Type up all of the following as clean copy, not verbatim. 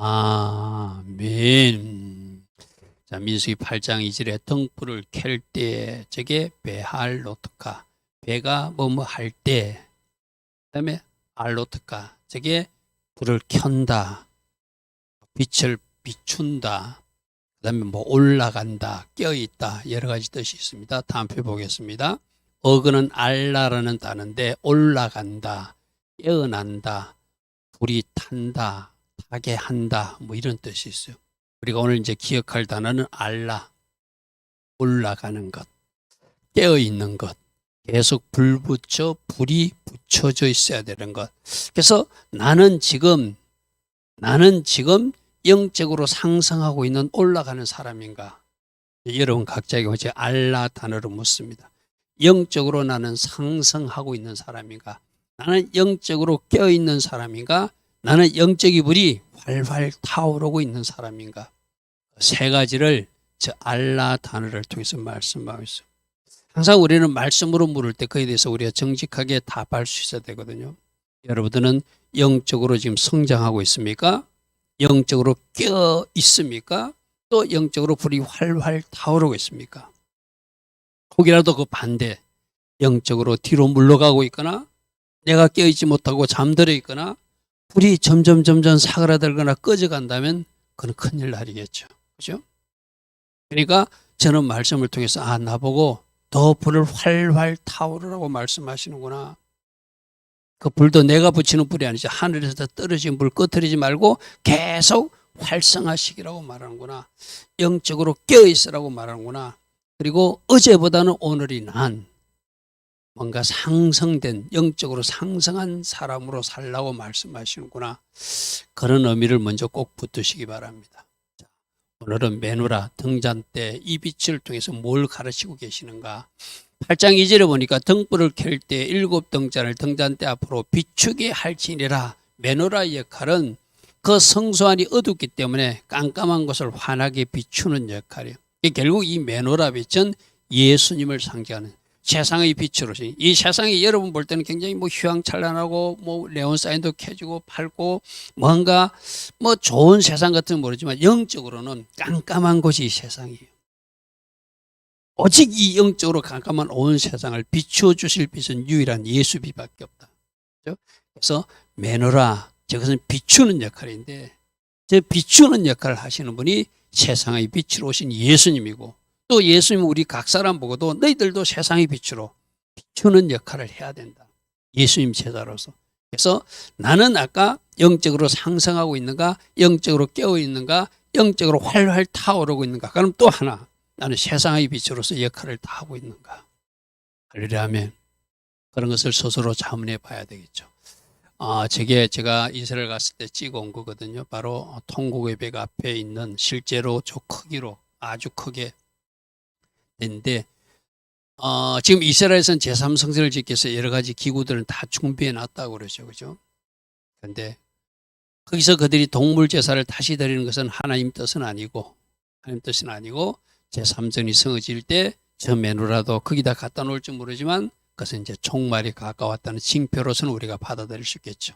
아멘. 자, 민수기 8장 2절에 등불을 켤 때, 저게 베할로트카, 배가 뭐뭐 할 때, 그다음에 알로트카, 저게 불을 켠다, 빛을 비춘다, 그다음에 뭐 올라간다, 껴있다, 여러 가지 뜻이 있습니다. 다음 표 보겠습니다. 어그는 알라라는 단어인데 올라간다, 깨어난다, 불이 탄다, 타게 한다, 뭐 이런 뜻이 있어요. 우리가 오늘 이제 기억할 단어는 알라, 올라가는 것, 깨어있는 것, 계속 불이 붙여져 있어야 되는 것. 그래서 나는 지금 영적으로 상승하고 있는 올라가는 사람인가? 여러분 각자에게 이제 알라 단어로 묻습니다. 영적으로 나는 상승하고 있는 사람인가? 나는 영적으로 깨어있는 사람인가? 나는 영적인 불이 활활 타오르고 있는 사람인가? 세 가지를 저 알라 단어를 통해서 말씀하고 있어요. 항상 우리는 말씀으로 물을 때 그에 대해서 우리가 정직하게 답할 수 있어야 되거든요. 여러분들은 영적으로 지금 성장하고 있습니까? 영적으로 깨어 있습니까? 또 영적으로 불이 활활 타오르고 있습니까? 혹이라도 그 반대, 영적으로 뒤로 물러가고 있거나 내가 깨어있지 못하고 잠들어 있거나 불이 점점 사그라들거나 꺼져간다면 그건 큰일 날이겠죠. 그죠? 그러니까 저는 말씀을 통해서 나보고 더 불을 활활 타오르라고 말씀하시는구나. 그 불도 내가 붙이는 불이 아니죠. 하늘에서 떨어진 불 꺼트리지 말고 계속 활성화시키라고 말하는구나. 영적으로 깨어있으라고 말하는구나. 그리고 어제보다는 오늘이 난 뭔가 상승된, 영적으로 상승한 사람으로 살라고 말씀하시는구나. 그런 의미를 먼저 꼭 붙드시기 바랍니다. 자, 오늘은 메노라 등잔 때 이 빛을 통해서 뭘 가르치고 계시는가? 8장 2절에 보니까 등불을 켤 때 7등잔을 등잔대 앞으로 비추게 할지니라. 메노라의 역할은 그 성소 안이 어둡기 때문에 깜깜한 곳을 환하게 비추는 역할이에요. 결국 이 메노라 빛은 예수님을 상징하는 세상의 빛으로서, 이 세상이 여러분 볼 때는 굉장히 뭐 휘황찬란하고 뭐 네온사인도 켜지고 밝고 뭔가 뭐 좋은 세상 같은 모르지만 영적으로는 깜깜한 곳이 이 세상이에요. 오직 이 영적으로 깜깜한 온 세상을 비추어 주실 빛은 유일한 예수 빛밖에 없다. 그래서 메노라, 저것은 비추는 역할인데, 저 비추는 역할을 하시는 분이 세상의 빛으로 오신 예수님이고, 또 예수님은 우리 각 사람 보고도 너희들도 세상의 빛으로 비추는 역할을 해야 된다. 예수님 제자로서. 그래서 나는 아까 영적으로 상승하고 있는가, 영적으로 깨어 있는가, 영적으로 활활 타오르고 있는가. 그럼 또 하나, 나는 세상의 빛으로서 역할을 다 하고 있는가. 할렐루야면 그런 것을 스스로 자문해 봐야 되겠죠. 저게 제가 이스라엘 갔을 때 찍어온 거거든요. 바로 통곡의 벽 앞에 있는 실제로 저 크기로 아주 크게 된데, 지금 이스라엘에서는 제3성전을 짓기 위해서 여러 가지 기구들은 다 준비해 놨다고 그러죠. 그죠? 그런데 거기서 그들이 동물 제사를 다시 드리는 것은 하나님 뜻은 아니고, 제3전이 성어질 때 저 메노라도 거기다 갖다 놓을지 모르지만 그것은 이제 종말이 가까웠다는 징표로서는 우리가 받아들일 수 있겠죠.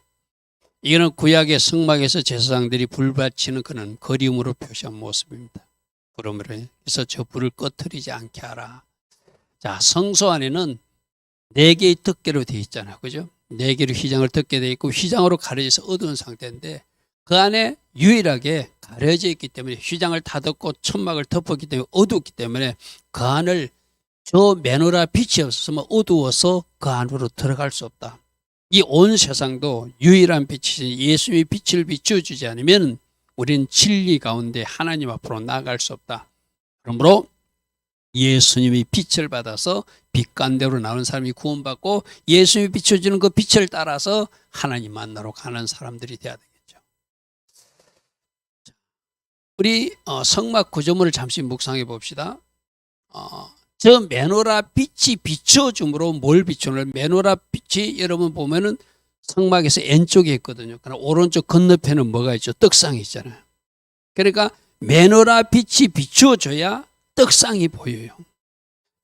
이거는 구약의 성막에서 제사장들이 불 바치는 그런 그리움으로 표시한 모습입니다. 그러므로 해서 저 불을 꺼트리지 않게 하라. 자, 성소 안에는 4개의 덮개로 되어 있잖아요. 그죠? 4개로 휘장을 덮게 되어 있고 휘장으로 가려져서 어두운 상태인데 그 안에 유일하게 가려져 있기 때문에 휘장을 다 덮고 천막을 덮었기 때문에 어둡기 때문에 그 안을 저 메노라 빛이 없었으면 어두워서 그 안으로 들어갈 수 없다. 이 온 세상도 유일한 빛이 예수님의 빛을 비춰주지 않으면 우리는 진리 가운데 하나님 앞으로 나아갈 수 없다. 그러므로 예수님이 빛을 받아서 빛간대로 나오는 사람이 구원받고 예수님이 비춰주는 그 빛을 따라서 하나님 만나러 가는 사람들이 돼야 되겠죠. 우리 성막 구조물을 잠시 묵상해 봅시다. 저 메노라 빛이 비춰줌으로 뭘 비추는, 메노라 빛이 여러분 보면은 성막에서 왼쪽에 있거든요. 그러나 오른쪽 건너편은 뭐가 있죠? 떡상이 있잖아요. 그러니까 메노라 빛이 비추어줘야 떡상이 보여요.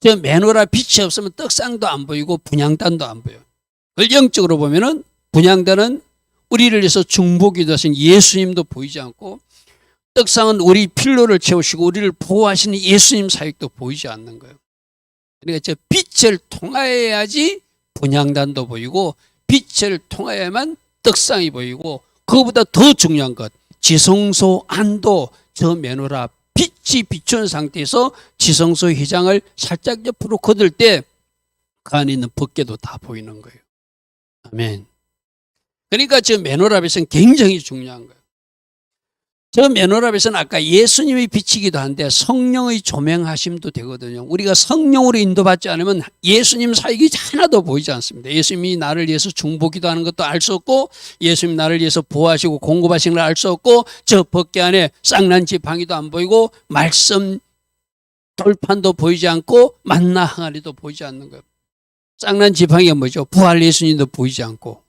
저 메노라 빛이 없으면 떡상도 안 보이고 분향단도 안 보여요. 그걸 영적으로 보면은 분향단은 우리를 위해서 중보기도 하신 예수님도 보이지 않고, 떡상은 우리 필요를 채우시고 우리를 보호하시는 예수님 사역도 보이지 않는 거예요. 그러니까 저 빛을 통하여야지 분향단도 보이고, 빛을 통하여야만 떡상이 보이고, 그거보다 더 중요한 것, 지성소 안도 저 메노라 빛이 비추는 상태에서 지성소 휘장을 살짝 옆으로 거들 때 그 안에 있는 법궤도 다 보이는 거예요. 아멘. 그러니까 저 메노라빛은 굉장히 중요한 거예요. 저 메노라빛은 아까 예수님이 비치기도 한데 성령의 조명하심도 되거든요. 우리가 성령으로 인도받지 않으면 예수님 사역이 하나도 보이지 않습니다. 예수님이 나를 위해서 중보기도 하는 것도 알 수 없고, 예수님이 나를 위해서 보호하시고 공급하시는 걸 알 수 없고, 저 법궤 안에 쌍난 지팡이도 안 보이고, 말씀 돌판도 보이지 않고, 만나 항아리도 보이지 않는 거예요. 쌍난 지팡이가 뭐죠? 부활 예수님도 보이지 않고,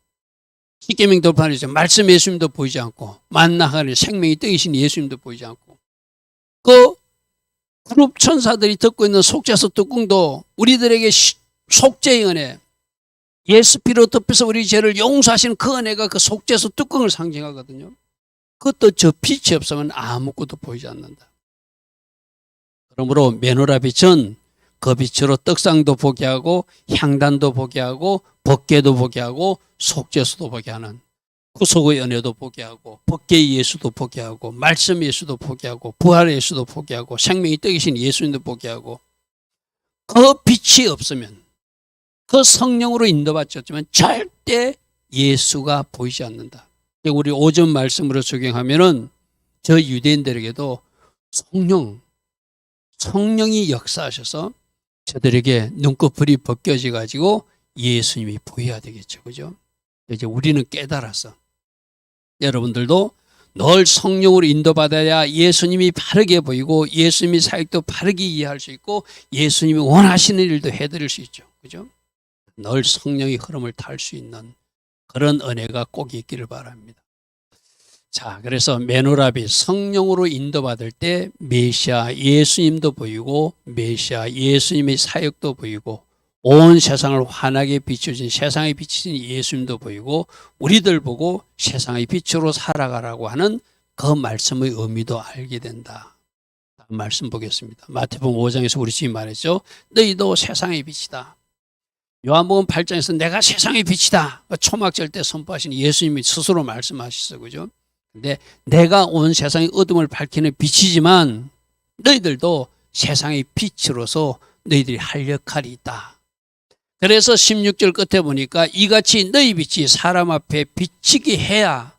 십계명 돌판이죠. 말씀 예수님도 보이지 않고, 만나 항아리 생명이 떡이신 예수님도 보이지 않고, 그 그룹 천사들이 듣고 있는 속죄소 뚜껑도 우리들에게 속죄의 은혜, 예수 피로 덮여서 우리 죄를 용서하시는 그 은혜가 그 속죄소 뚜껑을 상징하거든요. 그것도 저 빛이 없으면 아무것도 보이지 않는다. 그러므로 메노라 빛은 그 빛으로 떡상도 보게 하고, 향단도 보게 하고, 법궤도 보게 하고, 속죄소도 보게 하는, 구속의 은혜도 보게 하고, 법궤의 예수도 보게 하고, 말씀 예수도 보게 하고, 부활의 예수도 보게 하고, 생명이 떡이신 예수님도 보게 하고, 그 빛이 없으면, 그 성령으로 인도받았지만 절대 예수가 보이지 않는다. 우리 5절 말씀으로 적용하면은 저 유대인들에게도 성령이 역사하셔서 저들에게 눈꺼풀이 벗겨져 가지고 예수님이 보여야 되겠죠. 그죠? 이제 우리는 깨달아서 여러분들도 늘 성령으로 인도받아야 예수님이 바르게 보이고, 예수님의 사역도 바르게 이해할 수 있고, 예수님이 원하시는 일도 해드릴 수 있죠. 그죠? 늘 성령의 흐름을 탈 수 있는 그런 은혜가 꼭 있기를 바랍니다. 자, 그래서 메노라빛, 성령으로 인도받을 때 메시아 예수님도 보이고, 메시아 예수님의 사역도 보이고, 온 세상을 환하게 비추신 세상에 비추신 예수님도 보이고, 우리들 보고 세상의 빛으로 살아가라고 하는 그 말씀의 의미도 알게 된다. 말씀 보겠습니다. 마태복음 5장에서 우리 주님 말했죠. 너희도 세상의 빛이다. 요한복음 8장에서 내가 세상의 빛이다. 초막절 때 선포하신 예수님이 스스로 말씀하셨어요. 그죠? 근데 내가 온 세상의 어둠을 밝히는 빛이지만 너희들도 세상의 빛으로서 너희들이 할 역할이 있다. 그래서 16절 끝에 보니까 이같이 너희 빛이 사람 앞에 비치게 해야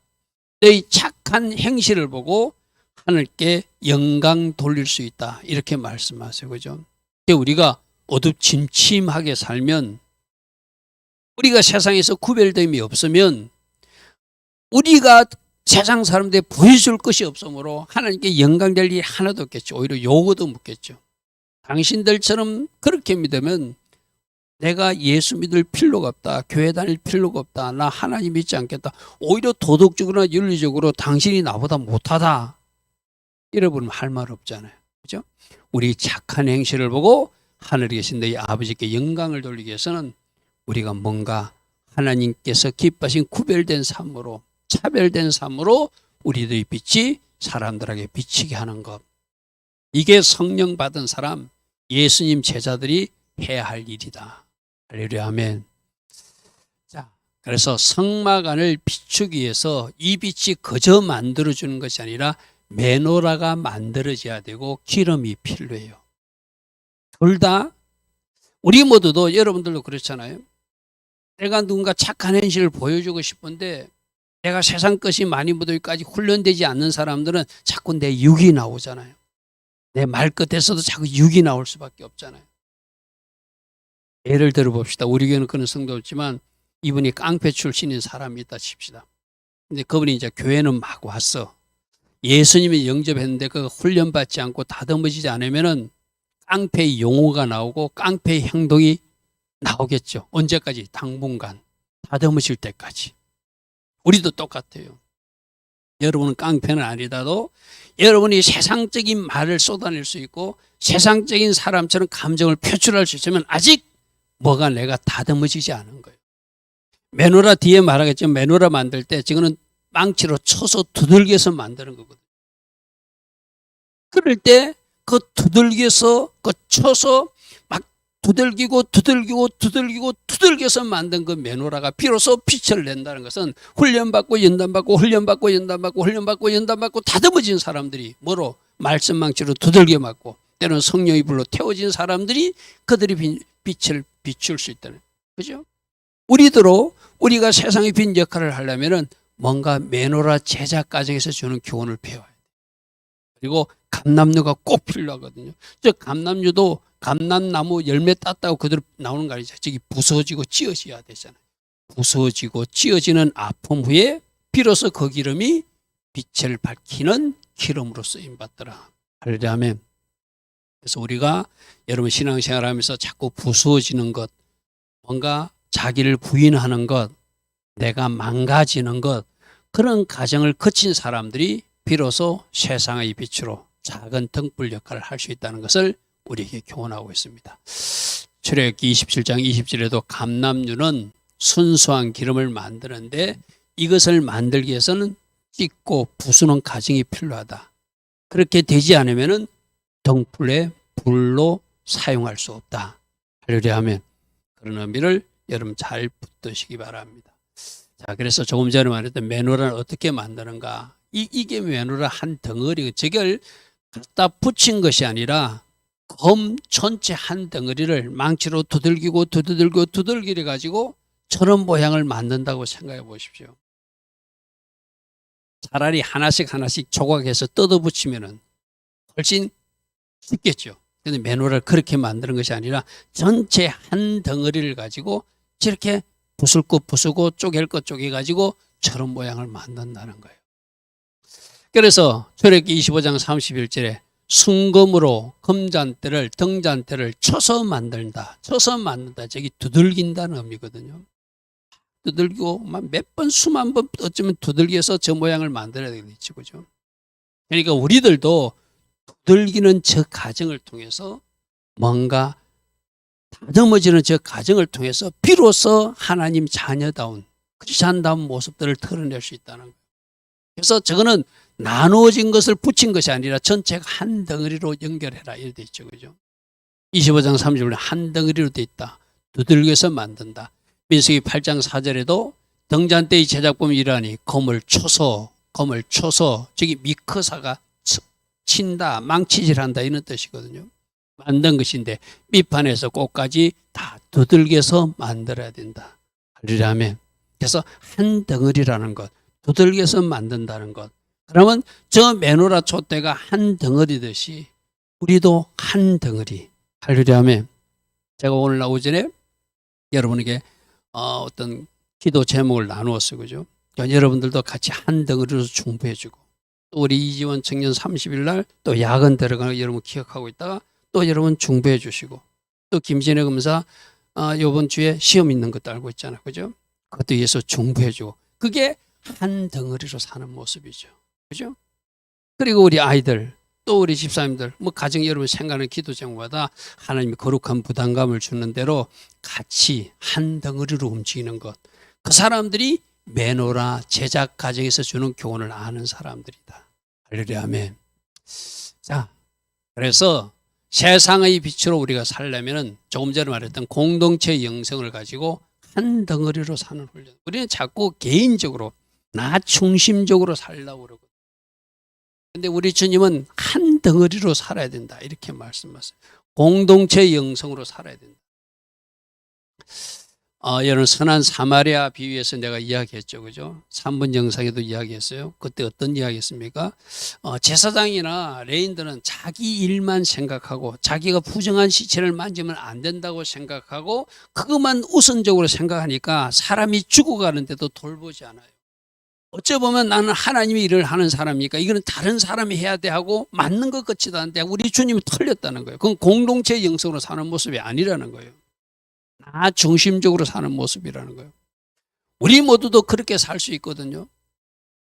너희 착한 행실을 보고 하늘께 영광 돌릴 수 있다. 이렇게 말씀하세요. 그죠? 우리가 어둡침침하게 살면, 우리가 세상에서 구별됨이 없으면 우리가 세상 사람들에 보여줄 것이 없으므로 하나님께 영광 될 일이 하나도 없겠죠. 오히려 요구도 묻겠죠. 당신들처럼 그렇게 믿으면 내가 예수 믿을 필요가 없다. 교회 다닐 필요가 없다. 나 하나님 믿지 않겠다. 오히려 도덕적으로나 윤리적으로 당신이 나보다 못하다. 이러면 할 말 없잖아요. 그죠? 우리 착한 행실을 보고 하늘에 계신 너희 아버지께 영광을 돌리기 위해서는 우리가 뭔가 하나님께서 기뻐하신 구별된 삶으로, 차별된 삶으로 우리들의 빛이 사람들에게 비치게 하는 것. 이게 성령 받은 사람, 예수님 제자들이 해야 할 일이다. 할렐루야, 아멘. 자, 그래서 성막안을 비추기 위해서 이 빛이 그저 만들어주는 것이 아니라 메노라가 만들어져야 되고 기름이 필요해요. 둘 다, 우리 모두도, 여러분들도 그렇잖아요. 내가 누군가 착한 행실을 보여주고 싶은데 내가 세상 것이 많이 묻어까지 훈련되지 않는 사람들은 자꾸 내 육이 나오잖아요. 내 말끝에서도 자꾸 육이 나올 수밖에 없잖아요. 예를 들어 봅시다. 우리 교회는 그런 성도 없지만 이분이 깡패 출신인 사람이 있다 칩시다. 근데 그분이 이제 교회는 막 왔어. 예수님이 영접했는데 그 훈련받지 않고 다듬어지지 않으면은 깡패의 용어가 나오고 깡패의 행동이 나오겠죠. 언제까지? 당분간. 다듬으실 때까지. 우리도 똑같아요. 여러분은 깡패는 아니다도 여러분이 세상적인 말을 쏟아낼 수 있고 세상적인 사람처럼 감정을 표출할 수 있으면 아직 뭐가 내가 다듬어지지 않은 거예요. 메노라 뒤에 말하겠지만 메노라 만들 때 지금은 망치로 쳐서 두들겨서 만드는 거거든요. 그럴 때 그 두들겨서 그 쳐서 막 두들겨서 만든 그 메노라가 비로소 빛을 낸다는 것은 훈련받고 연단받고 훈련받고 연단받고 훈련받고 연단받고 다듬어진 사람들이 뭐로 말씀 망치로 두들겨 맞고 때로는 성령의 불로 태워진 사람들이 그들이 빛을 비출 수 있다는 그죠? 우리가 세상의 빛 역할을 하려면은 뭔가 메노라 제작 과정에서 주는 교훈을 배워야 돼요. 그리고 감람류가 꼭 필요하거든요. 즉 감람류도 감람나무 열매 땄다고 그대로 나오는 거 아니죠. 저기 부서지고 찌어져야 되잖아요. 부서지고 찌어지는 아픔 후에 비로소 그 기름이 빛을 밝히는 기름으로 쓰임 받더라. 할렐루야. 그래서 우리가 여러분 신앙생활하면서 자꾸 부서지는 것, 뭔가 자기를 부인하는 것, 내가 망가지는 것, 그런 과정을 거친 사람들이 비로소 세상의 빛으로 작은 등불 역할을 할 수 있다는 것을 우리에게 교훈하고 있습니다. 출애굽기 27장 20절에도 감람류는 순수한 기름을 만드는데 이것을 만들기 위해서는 찢고 부수는 과정이 필요하다. 그렇게 되지 않으면 등불에 불로 사용할 수 없다. 할렐루야 하면 그런 의미를 여러분 잘 붙드시기 바랍니다. 자, 그래서 조금 전에 말했던 메노라는 어떻게 만드는가? 이게 메노라 한 덩어리, 저걸 갖다 붙인 것이 아니라 검 전체 한 덩어리를 망치로 두들기고 두들기를 가지고 저런 모양을 만든다고 생각해 보십시오. 차라리 하나씩 조각해서 뜯어 붙이면은 훨씬 쉽겠죠. 그런데 메노라를 그렇게 만드는 것이 아니라 전체 한 덩어리를 가지고 저렇게 부술 것 부수고 쪼갤 것 쪼개가지고 저런 모양을 만든다는 거예요. 그래서 출애굽기 25장 31절에 순금으로 금잔대를 등잔대를 쳐서 만든다. 저기 두들긴다는 의미거든요. 두들기고 몇 번 수만 번 어쩌면 두들겨서 저 모양을 만들어야 되겠죠. 그죠? 그러니까 우리들도 두들기는 저 과정을 통해서 뭔가 다듬어지는 저 과정을 통해서 비로소 하나님 자녀다운 크리스찬다운 모습들을 드러낼 수 있다는 거예요. 그래서 저거는 나누어진 것을 붙인 것이 아니라 전체가 한 덩어리로 연결해라 이렇게 돼 있죠. 그죠? 25장 30절에 한 덩어리로 돼 있다. 두들겨서 만든다. 민수기 8장 4절에도 등잔대의 제작법이 이러하니 검을 쳐서 저기 미크사가 친다 망치질한다 이런 뜻이거든요. 만든 것인데 밑판에서 끝까지 다 두들겨서 만들어야 된다. 할렐루야. 그래서 한 덩어리라는 것, 두들겨서 만든다는 것. 그러면 저 메노라 촛대가 한 덩어리듯이 우리도 한 덩어리. 할렐루야. 제가 오늘 오전에 여러분에게 어떤 기도 제목을 나누었어요. 그죠? 그러니까 여러분들도 같이 한 덩어리로 중보해주고 또 우리 이지원 청년 30일 날 또 야근 들어가는 거 여러분 기억하고 있다가 또 여러분 중보해 주시고 또 김진애 검사 이번 주에 시험 있는 것도 알고 있잖아요. 그죠? 그것도 위해서 중보해 주고 그게 한 덩어리로 사는 모습이죠. 그죠? 그리고 우리 아이들 또 우리 집사님들 뭐 가정 여러분 생각하는 기도 제목마다 하나님이 거룩한 부담감을 주는 대로 같이 한 덩어리로 움직이는 것. 그 사람들이 메노라 제작 과정에서 주는 교훈을 아는 사람들이다. 할렐루야. 아멘. 자, 그래서 세상의 빛으로 우리가 살려면 조금 전에 말했던 공동체의 영성을 가지고 한 덩어리로 사는 훈련. 우리는 자꾸 개인적으로 나 중심적으로 살려고 그러고 근데 우리 주님은 한 덩어리로 살아야 된다 이렇게 말씀하세요. 공동체의 영성으로 살아야 된다. 여러분 선한 사마리아 비유에서 내가 이야기했죠. 그죠? 3분 영상에도 이야기했어요. 그때 어떤 이야기했습니까? 제사장이나 레인들은 자기 일만 생각하고 자기가 부정한 시체를 만지면 안 된다고 생각하고 그것만 우선적으로 생각하니까 사람이 죽어가는데도 돌보지 않아요. 어찌 보면 나는 하나님의 일을 하는 사람이니까 이거는 다른 사람이 해야 돼 하고 맞는 것 같지도 않은데 우리 주님이 틀렸다는 거예요. 그건 공동체의 영성으로 사는 모습이 아니라는 거예요. 나 중심적으로 사는 모습이라는 거예요. 우리 모두도 그렇게 살 수 있거든요.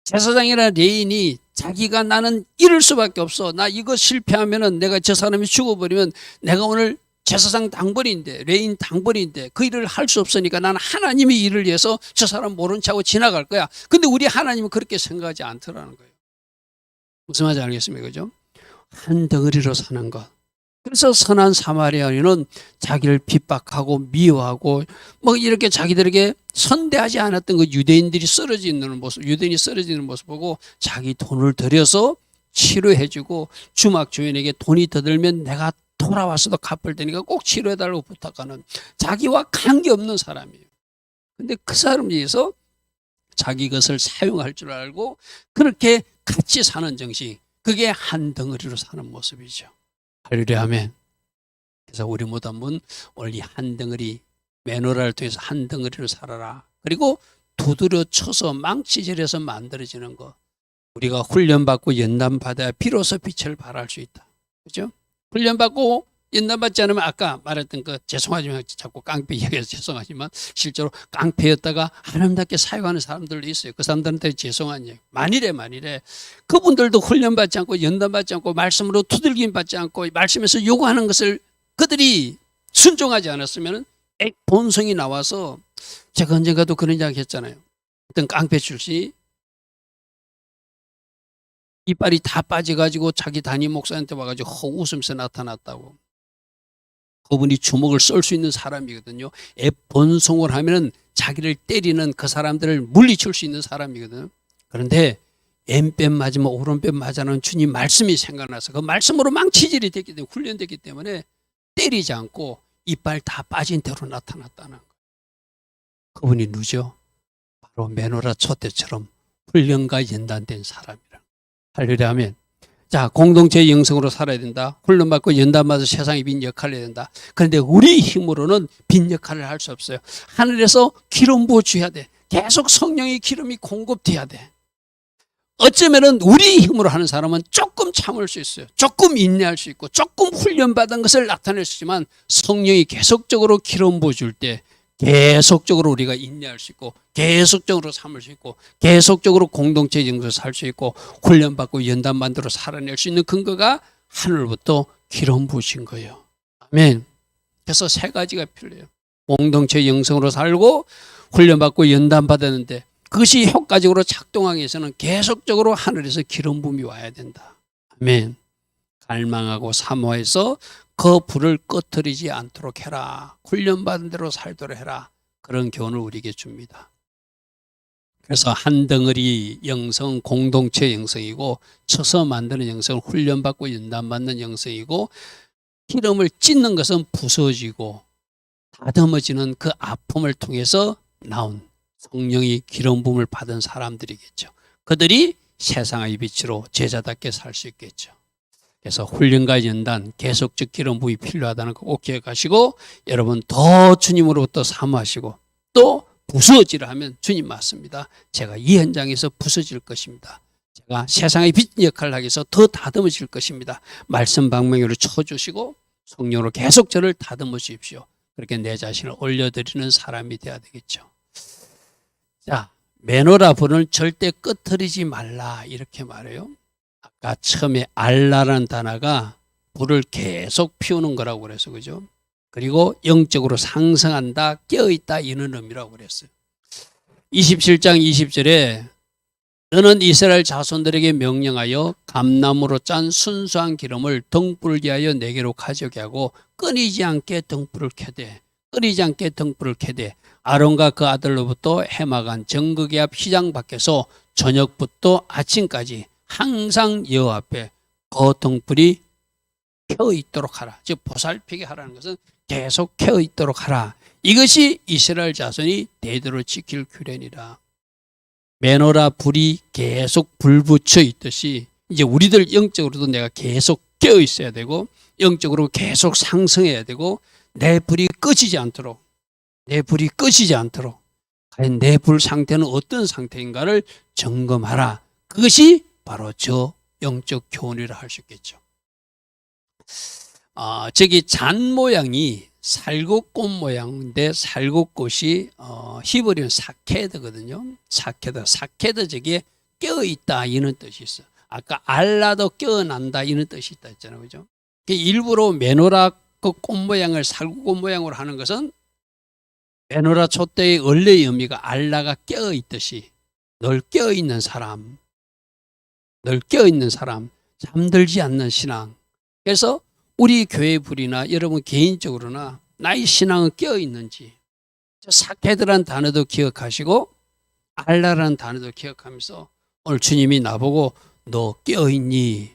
제사장이나 레인이 자기가 나는 이럴 수밖에 없어. 나 이거 실패하면은 내가 저 사람이 죽어버리면 내가 오늘 제사장 당번인데, 레인 당번인데 그 일을 할 수 없으니까 나는 하나님의 일을 위해서 저 사람 모른 척하고 지나갈 거야. 근데 우리 하나님은 그렇게 생각하지 않더라는 거예요. 무슨 말인지 알겠습니까? 그죠? 한 덩어리로 사는 것. 그래서 선한 사마리아인은 자기를 핍박하고 미워하고 뭐 이렇게 자기들에게 선대하지 않았던 그 유대인이 쓰러지는 모습 보고 자기 돈을 들여서 치료해주고 주막 주인에게 돈이 더 들면 내가 돌아와서도 갚을 테니까 꼭 치료해달라고 부탁하는 자기와 관계없는 사람이에요. 근데 그 사람에 의해서 자기 것을 사용할 줄 알고 그렇게 같이 사는 정신, 그게 한 덩어리로 사는 모습이죠. 할렐루야 아멘. 그래서 우리 모두 한번 오늘 이 한 덩어리, 메노라를 통해서 한 덩어리로 살아라. 그리고 두드려 쳐서 망치질해서 만들어지는 것. 우리가 훈련받고 연단받아야 비로소 빛을 발할 수 있다. 그죠? 훈련받고 연단받지 않으면 아까 말했던 그 죄송하지만 자꾸 깡패 이야기해서 죄송하지만 실제로 깡패였다가 아름답게 사용하는 사람들도 있어요. 그 사람들한테 죄송한 얘기. 만일에 그분들도 훈련받지 않고 연단받지 않고 말씀으로 두들김 받지 않고 말씀에서 요구하는 것을 그들이 순종하지 않았으면 본성이 나와서 제가 언젠가도 그런 이야기 했잖아요. 어떤 깡패 출신이 이빨이 다 빠져가지고 자기 담임 목사한테 와가지고 웃으면서 나타났다고. 그분이 주먹을 쏠 수 있는 사람이거든요. 본성을 하면은 자기를 때리는 그 사람들을 물리칠 수 있는 사람이거든요. 그런데 왼뺨 맞으면 오른뺨 맞아는 주님 말씀이 생각나서 그 말씀으로 망치질이 됐기 때문에 훈련됐기 때문에 때리지 않고 이빨 다 빠진 대로 나타났다는 거예요. 그분이 누구죠? 바로 메노라 촛대처럼 훈련과 연단된 사람이라. 할렐루야 아멘. 자, 공동체의 영성으로 살아야 된다. 훈련받고 연단받아서 세상에 빈 역할을 해야 된다. 그런데 우리 힘으로는 빈 역할을 할 수 없어요. 하늘에서 기름 부어줘야 돼. 계속 성령의 기름이 공급돼야 돼. 어쩌면은 우리 힘으로 하는 사람은 조금 참을 수 있어요. 조금 인내할 수 있고 조금 훈련받은 것을 나타낼 수 있지만 성령이 계속적으로 기름 부어줄 때 계속적으로 우리가 인내할 수 있고 계속적으로 참을 수 있고 계속적으로 공동체 정도로 살 수 있고 훈련받고 연단만대로 살아낼 수 있는 근거가 하늘부터 기름 부으신 거예요. 아멘. 그래서 세 가지가 필요해요. 공동체 영성으로 살고 훈련받고 연단받았는데 그것이 효과적으로 작동하기 위해서는 계속적으로 하늘에서 기름 부음이 와야 된다. 아멘. 갈망하고 사모해서 그 불을 꺼트리지 않도록 해라. 훈련받은 대로 살도록 해라. 그런 교훈을 우리에게 줍니다. 그래서 한 덩어리 영성, 공동체 영성이고 쳐서 만드는 영성은 훈련받고 연단받는 영성이고 기름을 찢는 것은 부서지고 다듬어지는 그 아픔을 통해서 나온 성령이 기름 부음을 받은 사람들이겠죠. 그들이 세상의 빛으로 제자답게 살 수 있겠죠. 그래서 훈련과 연단, 계속적 기름 부음이 필요하다는 거 꼭 기억하시고 여러분 더 주님으로부터 사모하시고 또 부서지라 하면 주님 맞습니다. 제가 이 현장에서 부서질 것입니다. 제가 세상의 빛 역할을 하기 위해서 더 다듬어질 것입니다. 말씀 방망이로 쳐주시고 성령으로 계속 저를 다듬어 주십시오. 그렇게 내 자신을 올려드리는 사람이 되어야 되겠죠. 자, 메노라 불을 절대 꺼트리지 말라 이렇게 말해요. 아까 처음에 알라라는 단어가 불을 계속 피우는 거라고 그래서 그죠? 그리고 영적으로 상승한다, 깨어있다 이런 의미라고 그랬어요. 27장 20절에 너는 이스라엘 자손들에게 명령하여 감나무로 짠 순수한 기름을 등불게 하여 내게로 가져게 하고 끊이지 않게 등불을 켜되 아론과 그 아들로부터 해마간 정극의 앞 시장 밖에서 저녁부터 아침까지 항상 여호와 앞에 그 등불이 켜 있도록 하라. 즉 보살피게 하라는 것은 계속 켜 있도록 하라. 이것이 이스라엘 자손이 대대로 지킬 규례니라. 메노라 불이 계속 불 붙여 있듯이 이제 우리들 영적으로도 내가 계속 깨어 있어야 되고 영적으로 계속 상승해야 되고 내 불이 꺼지지 않도록 과연 내 불 상태는 어떤 상태인가를 점검하라. 그것이 바로 저 영적 교훈이라 할 수 있겠죠. 저기 잔 모양이 살구꽃 모양인데 살구꽃이 히브리어는 사케드거든요. 사케드 저기에 껴있다 이런 뜻이 있어요. 아까 알라도 껴난다 이런 뜻이 있다 했잖아요. 그죠? 일부러 메노라 그 꽃 모양을 살구꽃 모양으로 하는 것은 메노라 촛대의 원래의 의미가 알라가 깨어있듯이 늘 깨어있는 사람, 늘 깨어있는 사람, 잠들지 않는 신앙. 그래서 우리 교회 불이나 여러분 개인적으로나 나의 신앙은 깨어있는지 사케드라는 단어도 기억하시고 알라라는 단어도 기억하면서 오늘 주님이 나보고 너 깨어있니?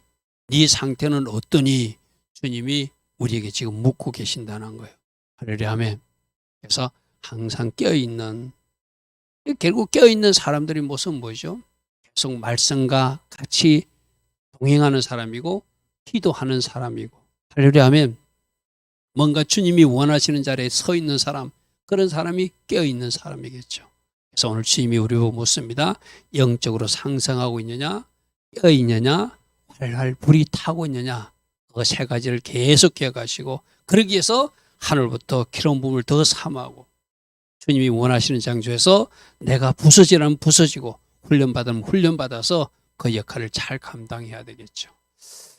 네 상태는 어떠니? 주님이 우리에게 지금 묻고 계신다는 거예요. 할렐루야 아멘. 그래서 항상 깨어있는, 결국 깨어있는 사람들의 모습은 뭐죠? 계속 말씀과 같이 동행하는 사람이고 기도하는 사람이고, 할렐루야 아멘. 뭔가 주님이 원하시는 자리에 서 있는 사람, 그런 사람이 깨어있는 사람이겠죠. 그래서 오늘 주님이 우리 보고 묻습니다. 영적으로 상승하고 있느냐, 깨어있느냐, 활활 불이 타고 있느냐, 그 세 가지를 계속 기억하시고, 그러기 위해서 하늘부터 기름 부음을 더 삼하고 주님이 원하시는 장소에서 내가 부서지라면 부서지고 훈련받으면 훈련받아서 그 역할을 잘 감당해야 되겠죠.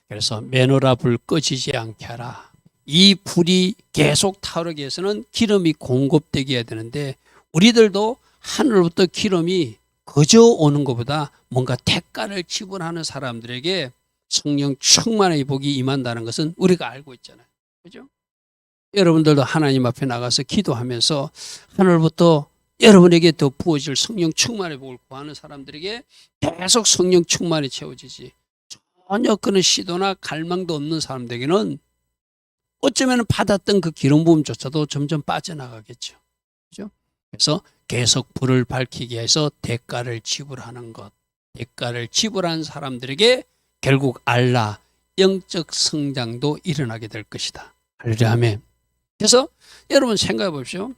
그래서 메노라 불 꺼지지 않게 하라. 이 불이 계속 타오르기 위해서는 기름이 공급되게 해야 되는데, 우리들도 하늘부터 기름이 거저 오는 것보다 뭔가 대가를 지불하는 사람들에게 성령 충만의 복이 임한다는 것은 우리가 알고 있잖아요. 그죠? 여러분들도 하나님 앞에 나가서 기도하면서 하늘부터 여러분에게 더 부어질 성령 충만의 복을 구하는 사람들에게 계속 성령 충만이 채워지지, 전혀 그런 시도나 갈망도 없는 사람들에게는 어쩌면 받았던 그 기름 부음조차도 점점 빠져나가겠죠. 그죠? 그래서 계속 불을 밝히기 위해서 대가를 지불하는 것, 대가를 지불한 사람들에게 결국 알라, 영적 성장도 일어나게 될 것이다. 할렐루야 아멘. 그래서 여러분 생각해 보십시오.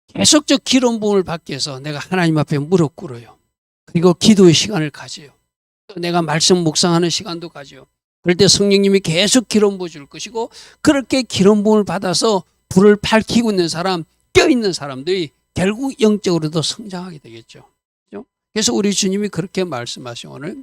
계속적 기름 부음을 받기 위해서 내가 하나님 앞에 무릎 꿇어요. 그리고 기도의 시간을 가져요. 또 내가 말씀 묵상하는 시간도 가져요. 그럴 때 성령님이 계속 기름 부어 줄 것이고, 그렇게 기름 부음을 받아서 불을 밝히고 있는 사람, 껴있는 사람들이 결국 영적으로도 성장하게 되겠죠. 그래서 우리 주님이 그렇게 말씀하신 오늘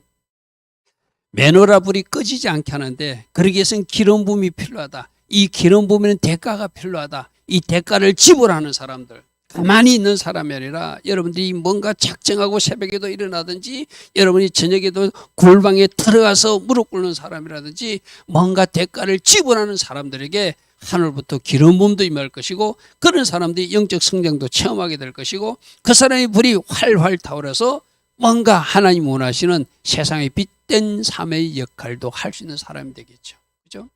메노라 불이 꺼지지 않게 하는데, 그러기 위해서는 기름 부음이 필요하다. 이 기름 부음에는 대가가 필요하다. 이 대가를 지불하는 사람들, 가만히 있는 사람이 아니라 여러분들이 뭔가 작정하고 새벽에도 일어나든지 여러분이 저녁에도 골방에 들어가서 무릎 꿇는 사람이라든지 뭔가 대가를 지불하는 사람들에게 하늘부터 기름 부음도 임할 것이고, 그런 사람들이 영적 성장도 체험하게 될 것이고, 그 사람의 불이 활활 타오르서 뭔가 하나님 원하시는 세상의 빛된 삶의 역할도 할 수 있는 사람이 되겠죠. 그죠?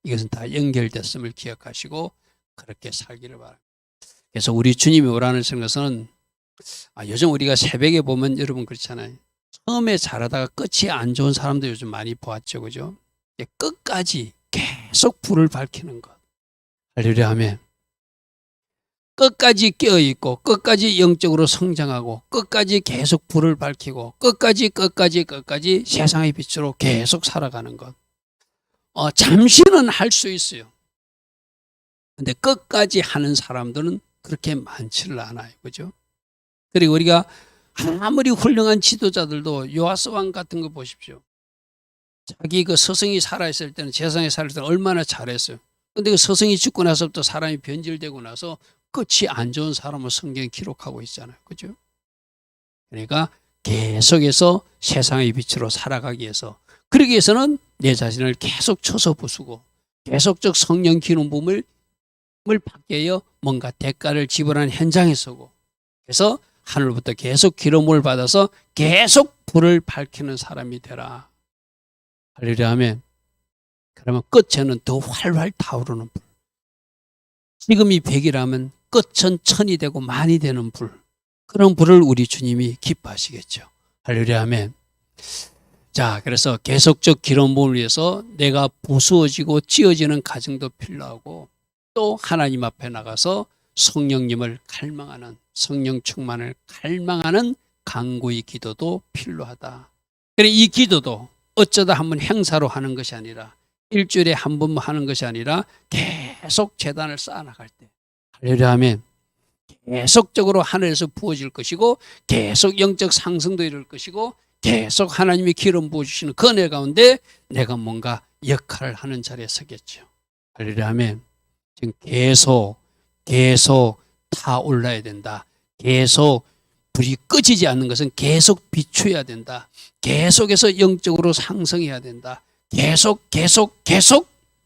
이것은 다 연결됐음을 기억하시고 그렇게 살기를 바랍니다. 그래서 우리 주님이 오라는 것은, 요즘 우리가 새벽에 보면 여러분 그렇잖아요. 처음에 잘하다가 끝이 안 좋은 사람도 요즘 많이 보았죠. 그죠? 끝까지 계속 불을 밝히는 것. 할렐루야 아멘. 끝까지 깨어있고 끝까지 영적으로 성장하고 끝까지 계속 불을 밝히고 끝까지 세상의 빛으로 계속 살아가는 것. 잠시는 할 수 있어요. 근데 끝까지 하는 사람들은 그렇게 많지를 않아요. 그죠? 그리고 우리가 아무리 훌륭한 지도자들도 요아스 왕 같은 거 보십시오. 자기 그 스승이 살아있을 때는, 세상에 살았을 때는 얼마나 잘했어요. 근데 그 스승이 죽고 나서부터 사람이 변질되고 나서 끝이 안 좋은 사람을 성경에 기록하고 있잖아요. 그죠? 그러니까 계속해서 세상의 빛으로 살아가기 위해서, 그러기 위해서는 내 자신을 계속 쳐서 부수고 계속적 성령 기름 부음을 받게 하여 뭔가 대가를 지불하는 현장에 서고, 그래서 하늘부터 계속 기름을 받아서 계속 불을 밝히는 사람이 되라. 할렐루야 아멘. 그러면 끝에는 더 활활 타오르는 불. 지금이 100이라면 끝은 1000이 되고 만이 되는 불. 그런 불을 우리 주님이 기뻐하시겠죠. 할렐루야 아멘. 자, 그래서 계속적 기름 부음을 위해서 내가 부수어지고 찌어지는 과정도 필요하고, 또 하나님 앞에 나가서 성령님을 갈망하는, 성령 충만을 갈망하는 간구의 기도도 필요하다. 그래, 이 기도도 어쩌다 한번 행사로 하는 것이 아니라, 일주일에 한 번만 하는 것이 아니라 계속 제단을 쌓아나갈 때, 할렐루야 아멘, 계속적으로 하늘에서 부어질 것이고 계속 영적 상승도 이룰 것이고 계속 하나님이 기름 부어주시는 그 은혜 가운데 내가 뭔가 역할을 하는 자리에 서겠죠. 할렐루야 하면 지금 계속 타올라야 된다. 계속 불이 꺼지지 않는 것은 계속 비추어야 된다. 계속해서 영적으로 상승해야 된다. 계속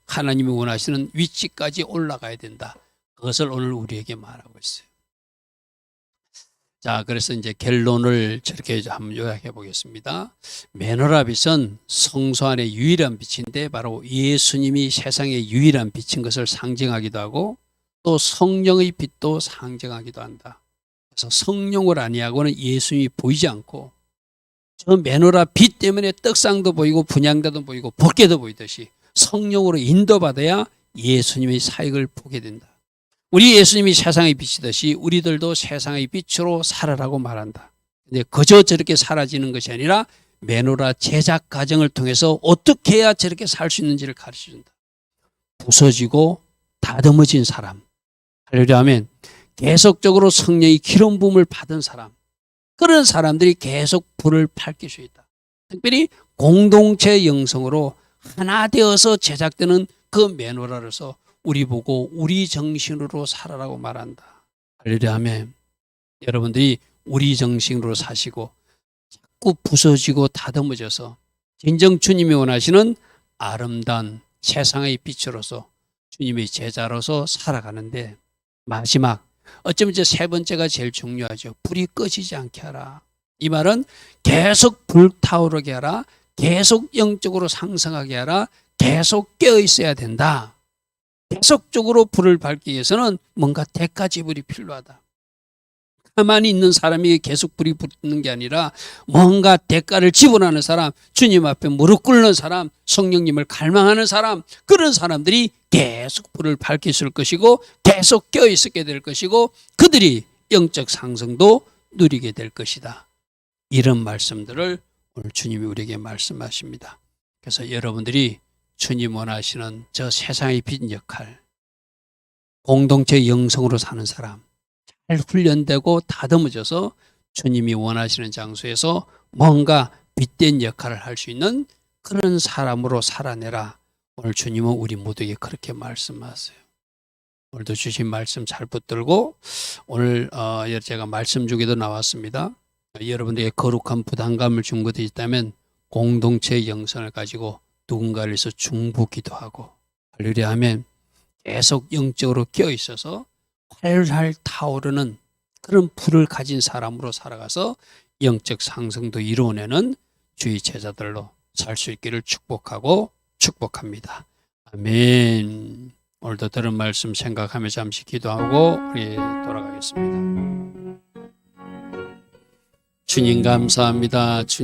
하나님이 원하시는 위치까지 올라가야 된다. 그것을 오늘 우리에게 말하고 있어요. 자, 그래서 이제 결론을 저렇게 한번 요약해 보겠습니다. 메노라빛은 성소 안의 유일한 빛인데 바로 예수님이 세상의 유일한 빛인 것을 상징하기도 하고 또 성령의 빛도 상징하기도 한다. 그래서 성령을 아니하고는 예수님이 보이지 않고 저 메노라 빛 때문에 떡상도 보이고 분향단도 보이고 법궤도 보이듯이 성령으로 인도받아야 예수님의 사역을 보게 된다. 우리 예수님이 세상의 빛이듯이 우리들도 세상의 빛으로 살아라고 말한다. 근데 그저 저렇게 사라지는 것이 아니라 메노라 제작 과정을 통해서 어떻게 해야 저렇게 살 수 있는지를 가르쳐준다. 부서지고 다듬어진 사람, 할렐루야 하면 계속적으로 성령의 기름 부음을 받은 사람, 그런 사람들이 계속 불을 밝힐 수 있다. 특별히 공동체 영성으로 하나 되어서 제작되는 그 메노라로서 우리 보고 우리 정신으로 살아라고 말한다. 할렐루야 하면 여러분들이 우리 정신으로 사시고 자꾸 부서지고 다듬어져서 진정 주님이 원하시는 아름다운 세상의 빛으로서 주님의 제자로서 살아가는데 마지막 어쩌면 이제 세 번째가 제일 중요하죠. 불이 꺼지지 않게 하라. 이 말은 계속 불타오르게 하라. 계속 영적으로 상승하게 하라. 계속 깨어 있어야 된다. 계속적으로 불을 밝기 위해서는 뭔가 대가 지불이 필요하다. 가만히 있는 사람이 계속 불이 붙는 게 아니라 뭔가 대가를 지불하는 사람, 주님 앞에 무릎 꿇는 사람, 성령님을 갈망하는 사람, 그런 사람들이 계속 불을 밝힐 것이고 계속 껴있게 될 것이고 그들이 영적 상승도 누리게 될 것이다. 이런 말씀들을 오늘 주님이 우리에게 말씀하십니다. 그래서 여러분들이 주님 원하시는 저 세상의 빛 역할, 공동체 영성으로 사는 사람, 잘 훈련되고 다듬어져서 주님이 원하시는 장소에서 뭔가 빛된 역할을 할 수 있는 그런 사람으로 살아내라. 오늘 주님은 우리 모두에게 그렇게 말씀하세요. 오늘도 주신 말씀 잘 붙들고 오늘 제가 말씀 주기도 나왔습니다. 여러분들에게 거룩한 부담감을 준 것이 있다면 공동체의 영성을 가지고 누군가를 위해서 중보기도 하고 할렐루야 하면 계속 영적으로 깨어 있어서 활활 타오르는 그런 불을 가진 사람으로 살아가서 영적 상승도 이루어내는 주의 제자들로 살 수 있기를 축복하고 축복합니다. 아멘. 오늘도 들은 말씀 생각하며 잠시 기도하고 우리 돌아가겠습니다. 주님 감사합니다. 주님